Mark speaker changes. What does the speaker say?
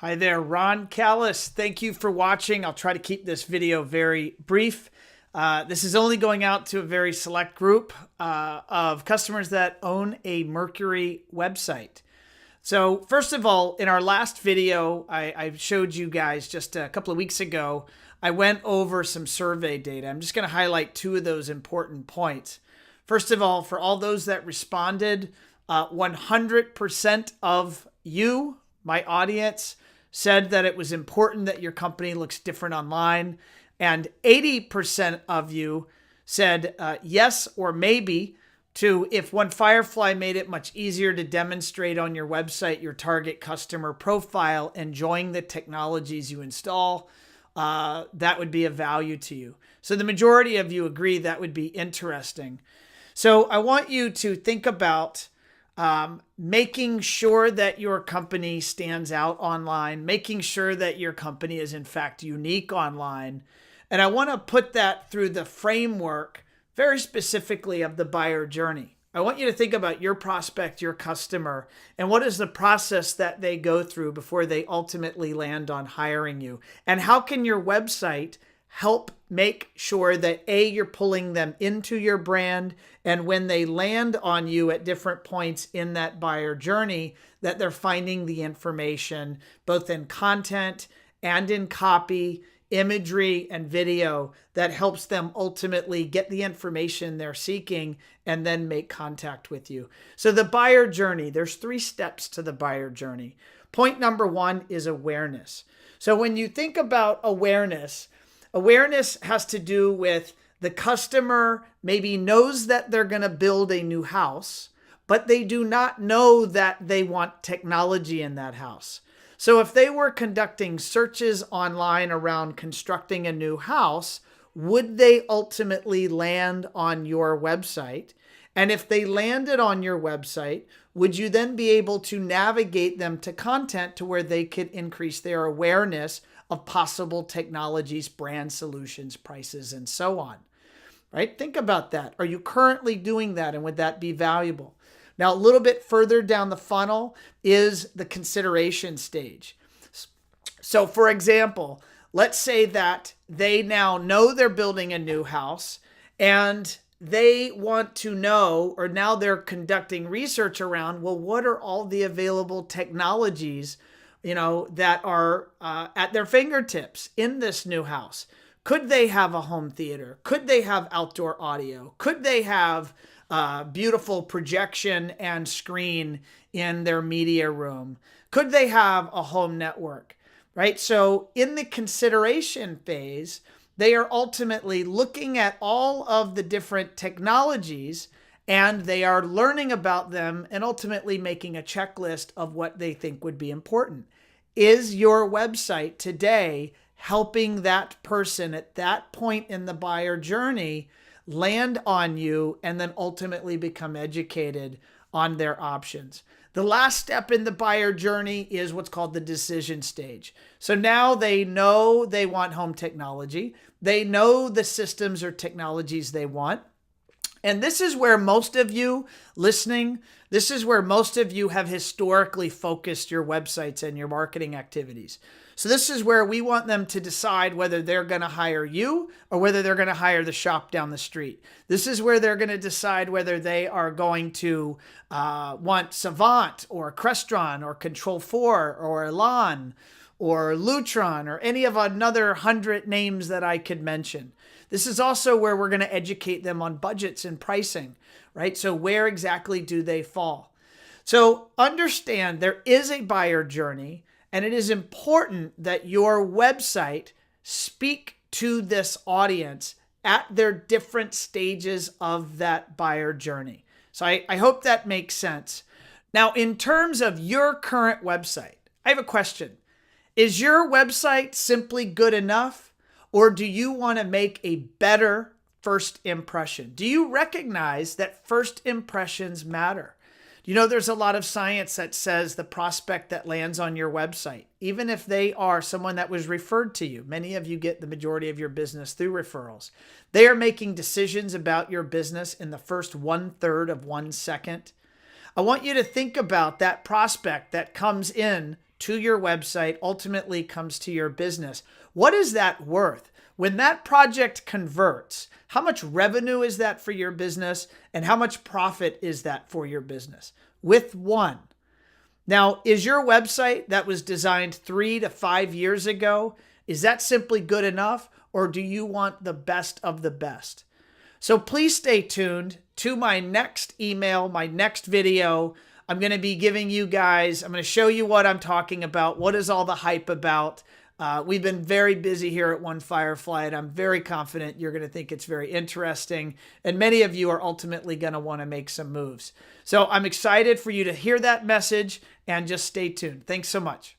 Speaker 1: Hi there, Ron Callis. Thank you for watching. I'll try to keep this video very brief. This is only going out to a very select group of customers that own a Mercury website. So first of all, in our last video, I showed you guys just a couple of weeks ago, I went over some survey data. I'm just going to highlight two of those important points. First of all, for all those that responded, 100% of you, my audience, said that it was important that your company looks different online. And 80% of you said yes or maybe to if One Firefly made it much easier to demonstrate on your website your target customer profile, enjoying the technologies you install, that would be of value to you. So the majority of you agree that would be interesting. So I want you to think about making sure that your company stands out online, making sure that your company is in fact unique online. And I want to put that through the framework very specifically of the buyer journey. I want you to think about your prospect, your customer, and what is the process that they go through before they ultimately land on hiring you. And how can your website help make sure that A, you're pulling them into your brand, and when they land on you at different points in that buyer journey, that they're finding the information both in content and in copy, imagery, and video that helps them ultimately get the information they're seeking and then make contact with you. So the buyer journey, there's 3 steps to the buyer journey. Point number 1 is awareness. So when you think about awareness has to do with the customer maybe knows that they're going to build a new house, but they do not know that they want technology in that house. So if they were conducting searches online around constructing a new house, would they ultimately land on your website? And if they landed on your website, would you then be able to navigate them to content to where they could increase their awareness of possible technologies, brand solutions, prices, and so on? Right? Think about that. Are you currently doing that, and would that be valuable? Now, a little bit further down the funnel is the consideration stage. So for example, let's say that they now know they're building a new house and they want to know, or now they're conducting research around, well, what are all the available technologies, that are at their fingertips in this new house? Could they have a home theater? Could they have outdoor audio? Could they have beautiful projection and screen in their media room? Could they have a home network, right? So in the consideration phase, they are ultimately looking at all of the different technologies and they are learning about them and ultimately making a checklist of what they think would be important. Is your website today helping that person at that point in the buyer journey land on you and then ultimately become educated on their options? The last step in the buyer journey is what's called the decision stage. So now they know they want home technology. They know the systems or technologies they want. And this is where most of you listening, this is where most of you have historically focused your websites and your marketing activities. So this is where we want them to decide whether they're going to hire you or whether they're going to hire the shop down the street. This is where they're going to decide whether they are going to want Savant or Crestron or Control4 or Elan or Lutron or any of another 100 names that I could mention. This is also where we're going to educate them on budgets and pricing, right? So where exactly do they fall? So understand there is a buyer journey. And it is important that your website speak to this audience at their different stages of that buyer journey. So I hope that makes sense. Now, in terms of your current website, I have a question. Is your website simply good enough, or do you want to make a better first impression? Do you recognize that first impressions matter? There's a lot of science that says the prospect that lands on your website, even if they are someone that was referred to you, many of you get the majority of your business through referrals. They are making decisions about your business in the first 1/3 of 1 second. I want you to think about that prospect that comes in to your website ultimately comes to your business. What is that worth? When that project converts, how much revenue is that for your business and how much profit is that for your business? With one. Now, is your website that was designed 3 to 5 years ago, is that simply good enough, or do you want the best of the best? So please stay tuned to my next email, my next video. I'm going to be giving you guys, I'm going to show you what I'm talking about. What is all the hype about? We've been very busy here at One Firefly, and I'm very confident you're going to think it's very interesting. And many of you are ultimately going to want to make some moves. So I'm excited for you to hear that message, and just stay tuned. Thanks so much.